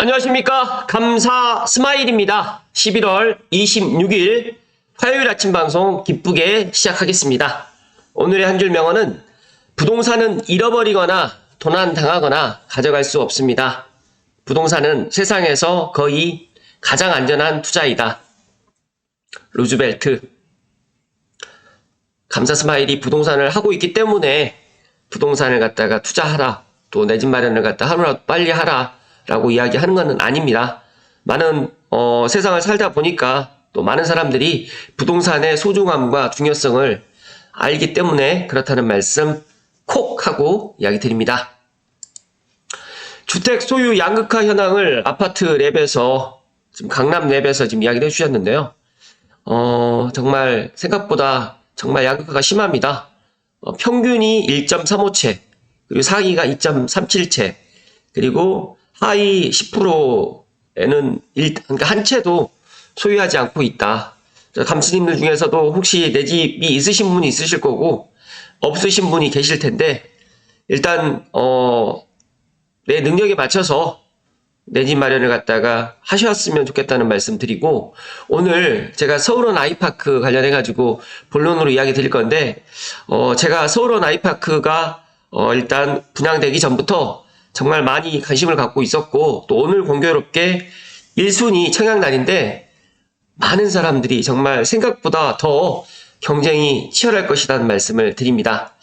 안녕하십니까. 감사 스마일입니다. 11월 26일 화요일 아침 방송 기쁘게 시작하겠습니다. 오늘의 한 줄 명언은 부동산은 잃어버리거나 도난당하거나 가져갈 수 없습니다. 부동산은 세상에서 거의 가장 안전한 투자이다. 루즈벨트. 감사 스마일이 부동산을 하고 있기 때문에 부동산을 갖다가 투자하라, 또 내 집 마련을 갖다 하루라도 빨리 하라 라고 이야기하는 것은 아닙니다. 많은 세상을 살다 보니까 또 많은 사람들이 부동산의 소중함과 중요성을 알기 때문에 그렇다는 말씀 콕 하고 이야기 드립니다. 주택 소유 양극화 현황을 아파트 랩에서 지금 강남 랩에서 지금 이야기를 해주셨는데요. 정말 생각보다 정말 양극화가 심합니다. 평균이 1.35채, 그리고 상위가 2.37채, 그리고 하위 10%에는 그러니까 한 채도 소유하지 않고 있다. 감스님들 중에서도 혹시 내 집이 있으신 분이 있으실 거고 없으신 분이 계실 텐데, 일단 내 능력에 맞춰서 내 집 마련을 갖다가 하셨으면 좋겠다는 말씀 드리고, 오늘 제가 서울원 아이파크 관련해 가지고 본론으로 이야기 드릴 건데, 제가 서울원 아이파크가 일단 분양되기 전부터 정말 많이 관심을 갖고 있었고, 또 오늘 공교롭게 1순위 청약날인데 많은 사람들이 정말 생각보다 더 경쟁이 치열할 것이라는 말씀을 드립니다.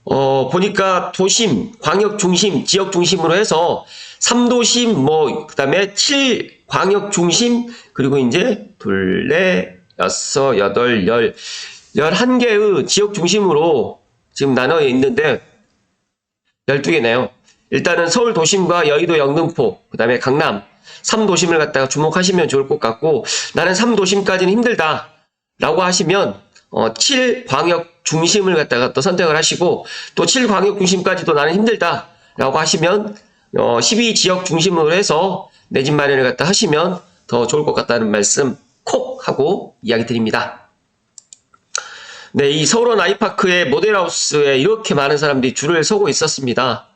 보니까 도심, 광역 중심, 지역 중심으로 해서 3도심, 그 다음에 7 광역 중심, 그리고 이제 둘, 넷, 여섯, 여덟, 11개의 지역 중심으로 지금 나눠 있는데 12개네요. 일단은 서울 도심과 여의도 영등포, 그 다음에 강남 3도심을 갖다가 주목하시면 좋을 것 같고, 나는 3도심까지는 힘들다 라고 하시면 7광역 중심을 갖다가 또 선택을 하시고, 또 7광역 중심까지도 나는 힘들다 라고 하시면 12지역 중심으로 해서 내 집 마련을 갖다 하시면 더 좋을 것 같다는 말씀 콕 하고 이야기 드립니다. 네, 이 서울원 아이파크의 모델하우스에 이렇게 많은 사람들이 줄을 서고 있었습니다.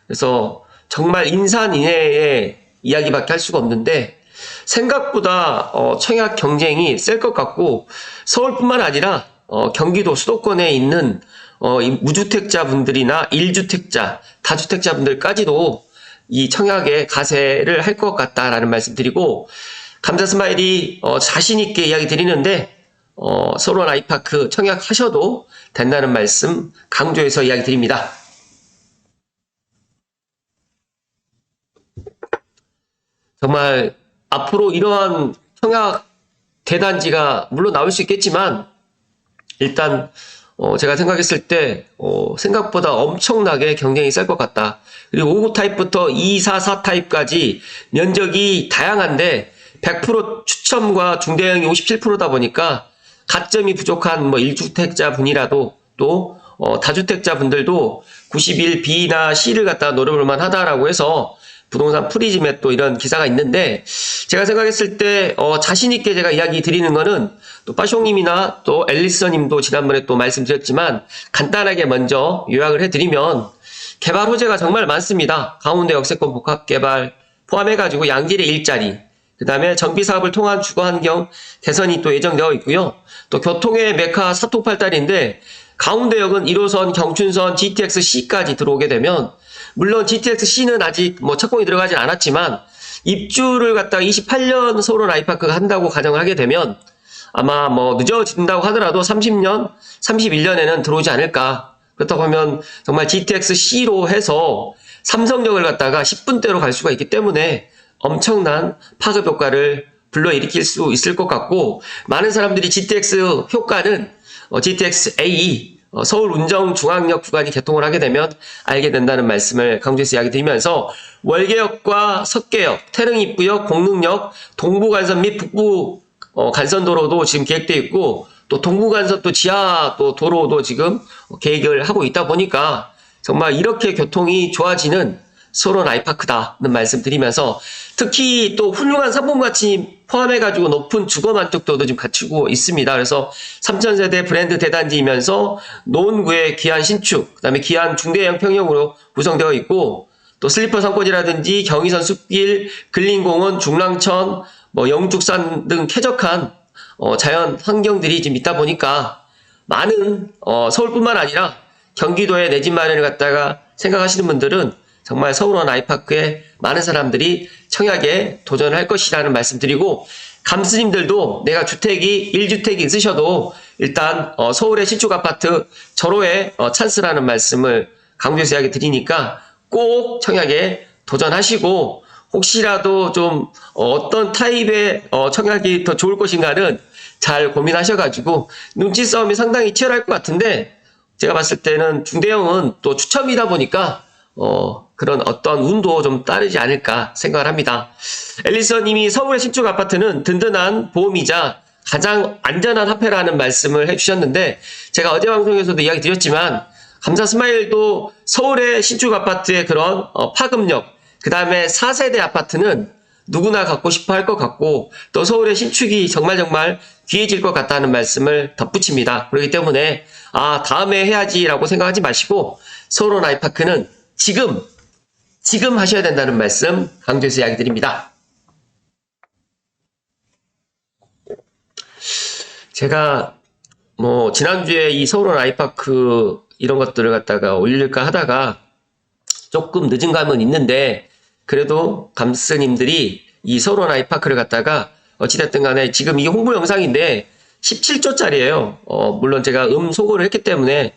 그래서 정말 인산인해의 이야기밖에 할 수가 없는데, 생각보다 청약 경쟁이 셀 것 같고, 서울뿐만 아니라 경기도 수도권에 있는 이 무주택자분들이나 1주택자, 다주택자분들까지도 이 청약에 가세를 할 것 같다라는 말씀 드리고, 감사 스마일이 자신있게 이야기 드리는데 서울원 아이파크 청약하셔도 된다는 말씀 강조해서 이야기 드립니다. 정말 앞으로 이러한 청약 대단지가 물론 나올 수 있겠지만, 일단 제가 생각했을 때 생각보다 엄청나게 경쟁이 셀 것 같다. 그리고 59 타입부터 244 타입까지 면적이 다양한데 100% 추첨과 중대형이 57%다 보니까 가점이 부족한 1주택자 분이라도, 또 다주택자 분들도 91B나 C를 갖다 노려볼만 하다라고 해서 부동산 프리즘에 또 이런 기사가 있는데, 제가 생각했을 때 자신있게 제가 이야기 드리는 거는, 또 빠숑님이나 또 앨리스님도 지난번에 또 말씀드렸지만 간단하게 먼저 요약을 해드리면, 개발 호재가 정말 많습니다. 강원도 역세권 복합 개발 포함해가지고 양질의 일자리, 그 다음에 정비사업을 통한 주거환경 개선이 또 예정되어 있고요. 또 교통의 메카 사통팔달인데, 강원도역은 1호선, 경춘선, GTX-C까지 들어오게 되면, 물론 GTX-C는 아직 착공이 들어가진 않았지만 입주를 갖다가 28년 서울원 아이파크가 한다고 가정을 하게 되면 아마 늦어진다고 하더라도 30년, 31년에는 들어오지 않을까. 그렇다고 하면 정말 GTX-C로 해서 삼성역을 갖다가 10분대로 갈 수가 있기 때문에 엄청난 파급 효과를 불러일으킬 수 있을 것 같고, 많은 사람들이 GTX 효과는 GTX-A 서울 운정중앙역 구간이 개통을 하게 되면 알게 된다는 말씀을 강조해서 이야기 드리면서, 월계역과 석계역, 태릉입구역, 공릉역, 동부간선 및 북부 간선도로도 지금 계획되어 있고, 또 동부간선 또 지하 또 도로도 지금 계획을 하고 있다 보니까 정말 이렇게 교통이 좋아지는 서울원 아이파크다는 말씀 드리면서, 특히 또 훌륭한 상품가치 포함해가지고 높은 주거 만족도도 지금 갖추고 있습니다. 그래서 3000세대 브랜드 대단지이면서 노원구의 기한 신축, 그 다음에 기한 중대형 평형으로 구성되어 있고, 또 슬리퍼 상권이라든지 경의선 숲길, 근린공원, 중랑천, 영축산 등 쾌적한 자연 환경들이 지금 있다 보니까 많은 서울뿐만 아니라 경기도의 내 집 마련을 갖다가 생각하시는 분들은 정말 서울원 아이파크에 많은 사람들이 청약에 도전을 할 것이라는 말씀드리고, 감스님들도 내가 주택이 1주택이 있으셔도 일단 서울의 신축 아파트 절호의 찬스라는 말씀을 강조해서 이야기 드리니까 꼭 청약에 도전하시고, 혹시라도 좀 어떤 타입의 청약이 더 좋을 것인가는 잘 고민하셔가지고, 눈치 싸움이 상당히 치열할 것 같은데 제가 봤을 때는 중대형은 또 추첨이다 보니까 그런 어떤 운도 좀 따르지 않을까 생각을 합니다. 앨리서님이 서울의 신축 아파트는 든든한 보험이자 가장 안전한 화폐라는 말씀을 해주셨는데, 제가 어제 방송에서도 이야기 드렸지만 감사 스마일도 서울의 신축 아파트의 그런 파급력, 그 다음에 4세대 아파트는 누구나 갖고 싶어 할 것 같고, 또 서울의 신축이 정말 귀해질 것 같다는 말씀을 덧붙입니다. 그렇기 때문에 다음에 해야지라고 생각하지 마시고 서울원 아이파크는 지금 하셔야 된다는 말씀 강조해서 이야기 드립니다. 제가 지난주에 이 서울원 아이파크 이런 것들을 갖다가 올릴까 하다가 조금 늦은 감은 있는데, 그래도 감스님들이 이 서울원 아이파크를 갖다가 어찌됐든 간에 지금 이게 홍보 영상인데 17조짜리예요. 물론 제가 소거를 했기 때문에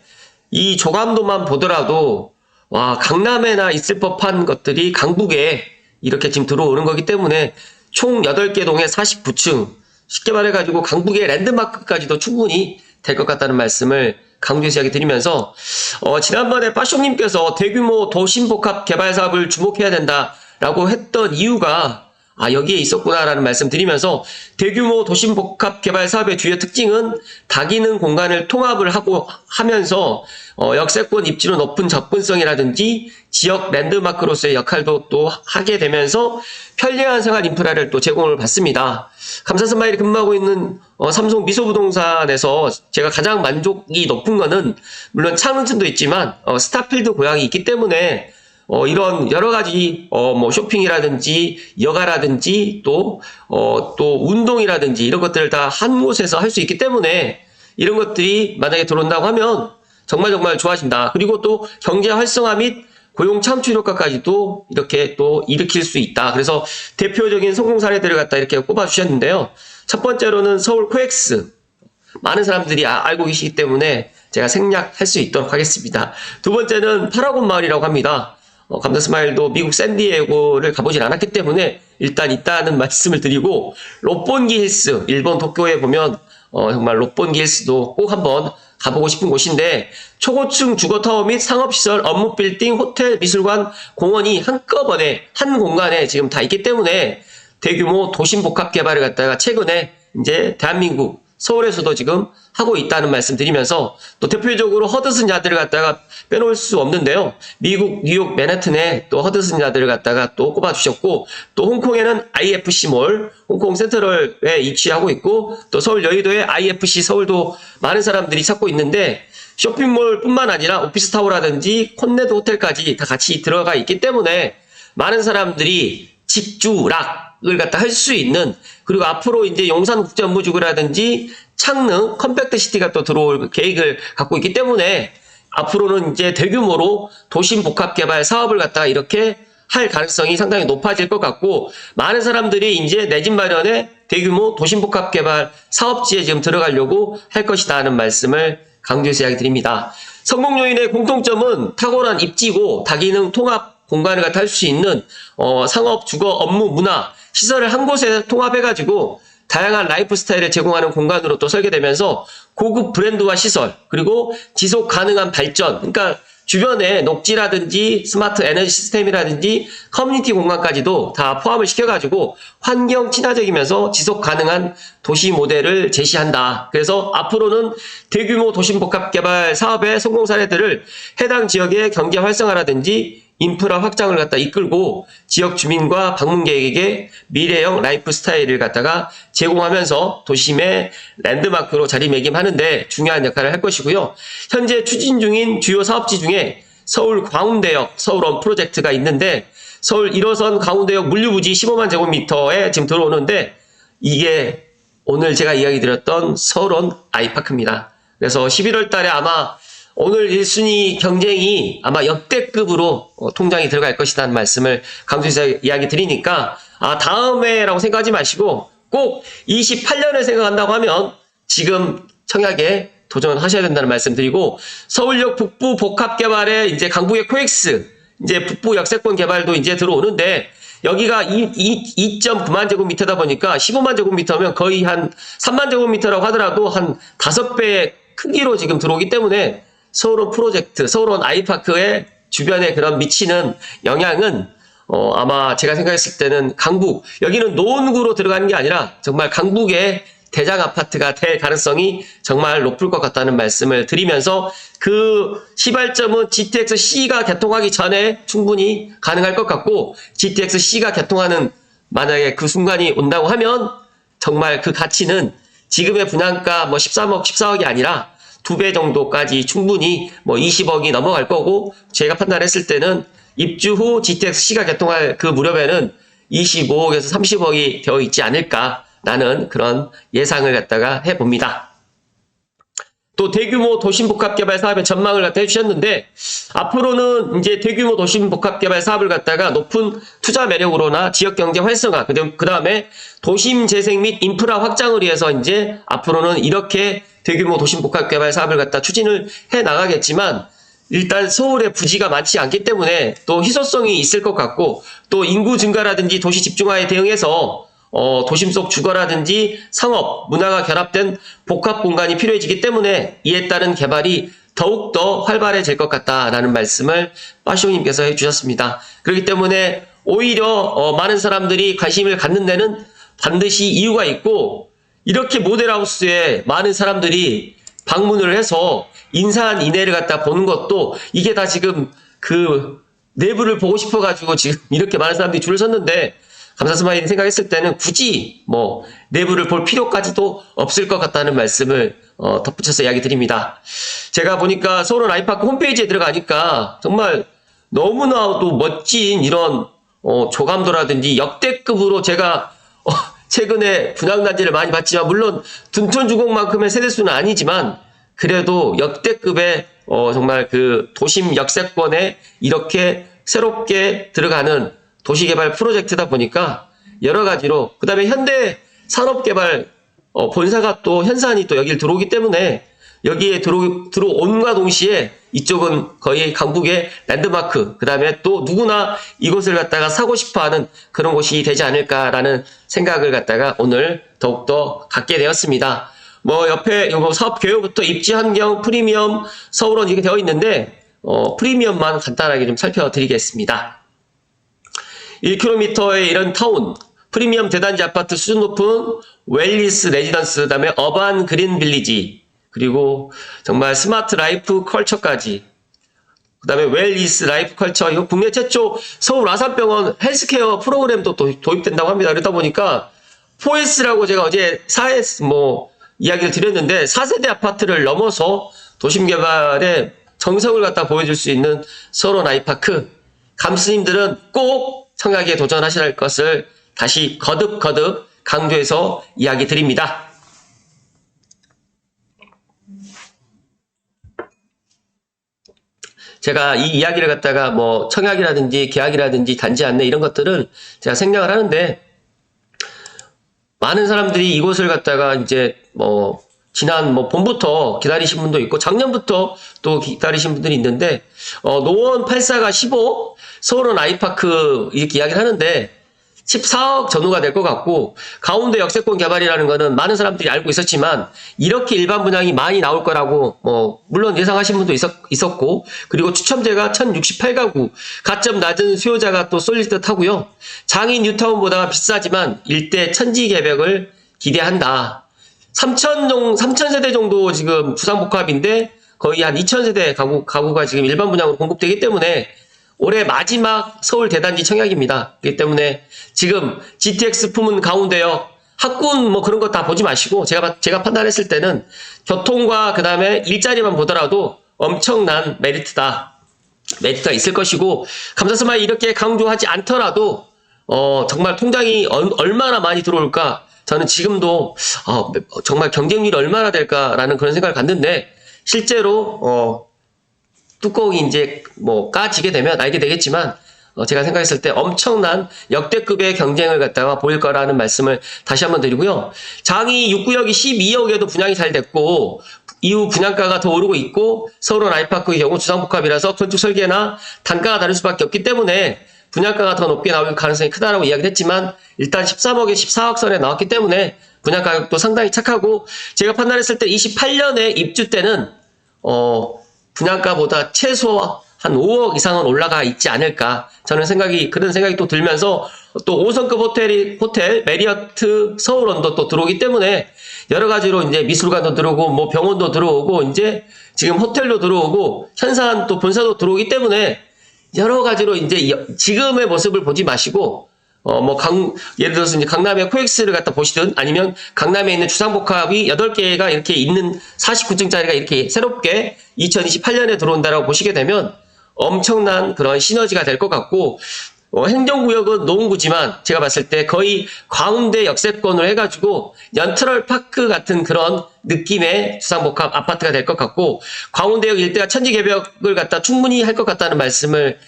이 조감도만 보더라도 강남에나 있을 법한 것들이 강북에 이렇게 지금 들어오는 거기 때문에 총 8개 동에 49층, 쉽게 말해가지고 강북의 랜드마크까지도 충분히 될 것 같다는 말씀을 강조해서 이야기 드리면서, 지난번에 빠쇼님께서 대규모 도심복합 개발 사업을 주목해야 된다라고 했던 이유가 여기에 있었구나라는 말씀 드리면서, 대규모 도심복합 개발 사업의 주요 특징은 다기능 공간을 통합을 하면서 역세권 입지로 높은 접근성이라든지 지역 랜드마크로서의 역할도 또 하게 되면서 편리한 생활 인프라를 또 제공을 받습니다. 감사 스마일이 근무하고 있는 삼성 미소부동산에서 제가 가장 만족이 높은 거는 물론 창릉층도 있지만 스타필드 고향이 있기 때문에 이런 여러 가지 쇼핑이라든지 여가라든지 또 운동이라든지 이런 것들을 다 한 곳에서 할 수 있기 때문에 이런 것들이 만약에 들어온다고 하면 정말 좋아진다. 그리고 또 경제 활성화 및 고용 창출 효과까지도 이렇게 또 일으킬 수 있다. 그래서 대표적인 성공 사례들을 갖다 이렇게 꼽아 주셨는데요. 첫 번째로는 서울 코엑스. 많은 사람들이 알고 계시기 때문에 제가 생략할 수 있도록 하겠습니다. 두 번째는 파라곤 마을이라고 합니다. 감사 스마일도 미국 샌디에고를 가보진 않았기 때문에 일단 있다는 말씀을 드리고, 롯본기 힐스, 일본 도쿄에 보면 정말 롯본기 힐스도 꼭 한번 가보고 싶은 곳인데, 초고층 주거타워 및 상업시설, 업무빌딩, 호텔, 미술관, 공원이 한꺼번에 한 공간에 지금 다 있기 때문에 대규모 도심복합 개발을 갖다가 최근에 이제 대한민국 서울에서도 지금 하고 있다는 말씀 드리면서, 또 대표적으로 허드슨 야드를 갖다가 빼놓을 수 없는데요. 미국 뉴욕 맨해튼에 또 허드슨 야드를 갖다가 또 꼽아주셨고, 또 홍콩에는 IFC몰, 홍콩 센트럴에 위치하고 있고, 또 서울 여의도에 IFC 서울도 많은 사람들이 찾고 있는데, 쇼핑몰 뿐만 아니라 오피스타워라든지 콘네드 호텔까지 다 같이 들어가 있기 때문에 많은 사람들이 직주락을 갖다 할 수 있는, 그리고 앞으로 이제 용산국제업무지구라든지 창릉 컴팩트시티가 또 들어올 계획을 갖고 있기 때문에 앞으로는 이제 대규모로 도심복합개발 사업을 갖다가 이렇게 할 가능성이 상당히 높아질 것 같고, 많은 사람들이 이제 내 집 마련에 대규모 도심복합개발 사업지에 지금 들어가려고 할 것이다 하는 말씀을 강조해서 이야기 드립니다. 성공 요인의 공통점은 탁월한 입지고 다기능 통합 공간을 갖다 할 수 있는 상업, 주거, 업무, 문화, 시설을 한 곳에 통합해가지고 다양한 라이프 스타일을 제공하는 공간으로 또 설계되면서 고급 브랜드와 시설, 그리고 지속 가능한 발전, 그러니까 주변에 녹지라든지 스마트 에너지 시스템이라든지 커뮤니티 공간까지도 다 포함을 시켜가지고 환경 친화적이면서 지속 가능한 도시 모델을 제시한다. 그래서 앞으로는 대규모 도심복합개발 사업의 성공 사례들을 해당 지역의 경제 활성화라든지 인프라 확장을 갖다 이끌고 지역 주민과 방문객에게 미래형 라이프 스타일을 갖다가 제공하면서 도심의 랜드마크로 자리매김하는데 중요한 역할을 할 것이고요. 현재 추진 중인 주요 사업지 중에 서울 광운대역 서울원 프로젝트가 있는데 서울 1호선 광운대역 물류부지 15만 제곱미터에 지금 들어오는데 이게 오늘 제가 이야기 드렸던 서울원 아이파크입니다. 그래서 11월 달에 아마 오늘 1순위 경쟁이 아마 역대급으로 통장이 들어갈 것이라는 말씀을 강조해서 이야기 드리니까 다음에라고 생각하지 마시고 꼭 28년을 생각한다고 하면 지금 청약에 도전하셔야 된다는 말씀 드리고 서울역 북부 복합개발에 이제 강북의 코엑스 이제 북부 역세권 개발도 이제 들어오는데 여기가 2.9만 제곱미터다 보니까 15만 제곱미터면 거의 한 3만 제곱미터라고 하더라도 한 5배의 크기로 지금 들어오기 때문에 서울원 프로젝트, 서울원 아이파크의 주변에 그런 미치는 영향은 아마 제가 생각했을 때는 강북, 여기는 노원구로 들어가는 게 아니라 정말 강북의 대장 아파트가 될 가능성이 정말 높을 것 같다는 말씀을 드리면서 그 시발점은 GTX-C가 개통하기 전에 충분히 가능할 것 같고 GTX-C가 개통하는 만약에 그 순간이 온다고 하면 정말 그 가치는 지금의 분양가 뭐 13억, 14억이 아니라 2배 정도까지 충분히 뭐 20억이 넘어갈 거고 제가 판단했을 때는 입주 후 GTX-C가 개통할 그 무렵에는 25억에서 30억이 되어 있지 않을까라는 그런 예상을 갖다가 해봅니다. 또 대규모 도심복합개발 사업의 전망을 갖다 해주셨는데 앞으로는 이제 대규모 도심복합개발 사업을 갖다가 높은 투자 매력으로나 지역경제 활성화 그 다음에 도심 재생 및 인프라 확장을 위해서 이제 앞으로는 이렇게 대규모 도심복합개발 사업을 갖다 추진을 해 나가겠지만 일단 서울에 부지가 많지 않기 때문에 또 희소성이 있을 것 같고 또 인구 증가라든지 도시 집중화에 대응해서 도심 속 주거라든지 상업, 문화가 결합된 복합 공간이 필요해지기 때문에 이에 따른 개발이 더욱더 활발해질 것 같다라는 말씀을 빠시오님께서 해주셨습니다. 그렇기 때문에 오히려 많은 사람들이 관심을 갖는 데는 반드시 이유가 있고 이렇게 모델하우스에 많은 사람들이 방문을 해서 인산인해를 갖다 보는 것도 이게 다 지금 그 내부를 보고 싶어가지고 지금 이렇게 많은 사람들이 줄을 섰는데 감사스마일이 생각했을 때는 굳이 뭐 내부를 볼 필요까지도 없을 것 같다는 말씀을 덧붙여서 이야기 드립니다. 제가 보니까 서울원 아이파크 홈페이지에 들어가니까 정말 너무나도 멋진 이런 조감도라든지 역대급으로 제가 최근에 분양단지를 많이 봤지만 물론 둔촌주공만큼의 세대수는 아니지만 그래도 역대급의 정말 그 도심 역세권에 이렇게 새롭게 들어가는 도시개발 프로젝트다 보니까 여러 가지로 그 다음에 현대 산업개발 본사가 또 현산이 또 여기를 들어오기 때문에 여기에 들어온과 동시에 이쪽은 거의 강북의 랜드마크 그 다음에 또 누구나 이곳을 갖다가 사고 싶어하는 그런 곳이 되지 않을까라는 생각을 갖다가 오늘 더욱더 갖게 되었습니다. 뭐 옆에 요거 사업 개요부터 입지 환경 프리미엄 서울원 이렇게 되어 있는데 프리미엄만 간단하게 좀 살펴드리겠습니다. 1km의 이런 타운, 프리미엄 대단지 아파트 수준 높은 웰리스 레지던스, 그 다음에 어반 그린 빌리지, 그리고 정말 스마트 라이프 컬처까지, 그 다음에 웰리스 라이프 컬처, 이거 국내 최초 서울 아산병원 헬스케어 프로그램도 또 도입된다고 합니다. 그러다 보니까 4S라고 제가 어제 4S 뭐 이야기를 드렸는데 4세대 아파트를 넘어서 도심개발의 정석을 갖다 보여줄 수 있는 서울원 아이파크, 감스님들은 꼭 청약에 도전하셔야 할 것을 다시 거듭 강조해서 이야기 드립니다. 제가 이 이야기를 갖다가 뭐 청약이라든지 계약이라든지 단지 안내 이런 것들은 제가 생략을 하는데 많은 사람들이 이곳을 갖다가 이제 뭐 지난 뭐 봄부터 기다리신 분도 있고 작년부터 또 기다리신 분들이 있는데 노원 84가 15 서울원 아이파크 이렇게 이야기를 하는데 14억 전후가 될 것 같고 가운데 역세권 개발이라는 거는 많은 사람들이 알고 있었지만 이렇게 일반 분양이 많이 나올 거라고 뭐 물론 예상하신 분도 있었고 그리고 추첨제가 1068가구 가점 낮은 수요자가 또 쏠릴 듯 하고요. 장인 뉴타운보다 비싸지만 일대 천지개벽을 기대한다. 3,000세대 정도 지금 부상복합인데 거의 한 2,000세대 가구가 지금 일반 분양으로 공급되기 때문에 올해 마지막 서울 대단지 청약입니다. 그렇기 때문에 지금 GTX 품은 가운데요. 학군 뭐 그런 거 다 보지 마시고 제가 판단했을 때는 교통과 그 다음에 일자리만 보더라도 엄청난 메리트다. 메리트가 있을 것이고, 감사스마일 이렇게 강조하지 않더라도 정말 통장이 얼마나 많이 들어올까, 저는 지금도 정말 경쟁률이 얼마나 될까라는 그런 생각을 갖는데, 실제로 뚜껑이 이제 뭐 까지게 되면 알게 되겠지만, 제가 생각했을 때 엄청난 역대급의 경쟁을 갖다가 보일 거라는 말씀을 다시 한번 드리고요. 장이 6구역이 12억에도 분양이 잘 됐고, 이후 분양가가 더 오르고 있고, 서울원 아이파크의 경우 주상복합이라서 건축 설계나 단가가 다를 수밖에 없기 때문에 분양가가 더 높게 나올 가능성이 크다라고 이야기를 했지만, 일단 13억에 14억 선에 나왔기 때문에 분양 가격도 상당히 착하고, 제가 판단했을 때 28년에 입주 때는 분양가보다 최소 한 5억 이상은 올라가 있지 않을까, 저는 그런 생각이 또 들면서, 또 5성급 호텔 메리어트 서울원도 또 들어오기 때문에 여러 가지로 이제 미술관도 들어오고 뭐 병원도 들어오고 이제 지금 호텔도 들어오고 현산 또 본사도 들어오기 때문에 여러 가지로 이제 지금의 모습을 보지 마시고 예를 들어서 이제 강남의 코엑스를 갖다 보시든, 아니면 강남에 있는 주상복합이 8개가 이렇게 있는 49층짜리가 이렇게 새롭게 2028년에 들어온다라고 보시게 되면 엄청난 그런 시너지가 될 것 같고, 행정구역은 노원구지만 제가 봤을 때 거의 광운대 역세권으로 해가지고 연트럴 파크 같은 그런 느낌의 주상복합 아파트가 될 것 같고, 광운대역 일대가 천지개벽을 갖다 충분히 할 것 같다는 말씀을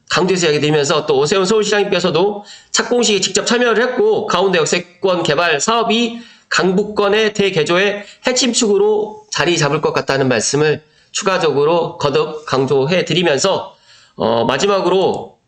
강조해서 이야기 드리면서, 또 오세훈 서울시장님께서도 착공식에 직접 참여를 했고, 가운데 역세권 개발 사업이 강북권의 대개조의 핵심축으로 자리 잡을 것 같다는 말씀을 추가적으로 거듭 강조해 드리면서, 마지막으로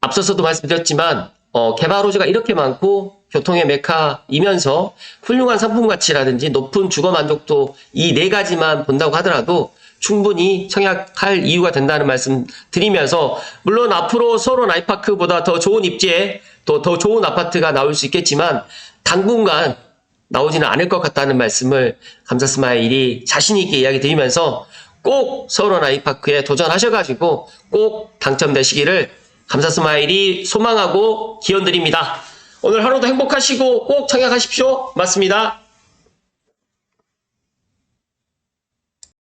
앞서서도 말씀드렸지만 개발 호재가 이렇게 많고 교통의 메카이면서 훌륭한 상품 가치라든지 높은 주거 만족도, 이 네 가지만 본다고 하더라도 충분히 청약할 이유가 된다는 말씀 드리면서, 물론 앞으로 서울원 아이파크보다 더 좋은 입지에 또 더 좋은 아파트가 나올 수 있겠지만 당분간 나오지는 않을 것 같다는 말씀을 감사스마일이 자신있게 이야기 드리면서, 꼭 서울원 아이파크에 도전하셔가지고 꼭 당첨되시기를 감사스마일이 소망하고 기원드립니다. 오늘 하루도 행복하시고 꼭 청약하십시오. 맞습니다.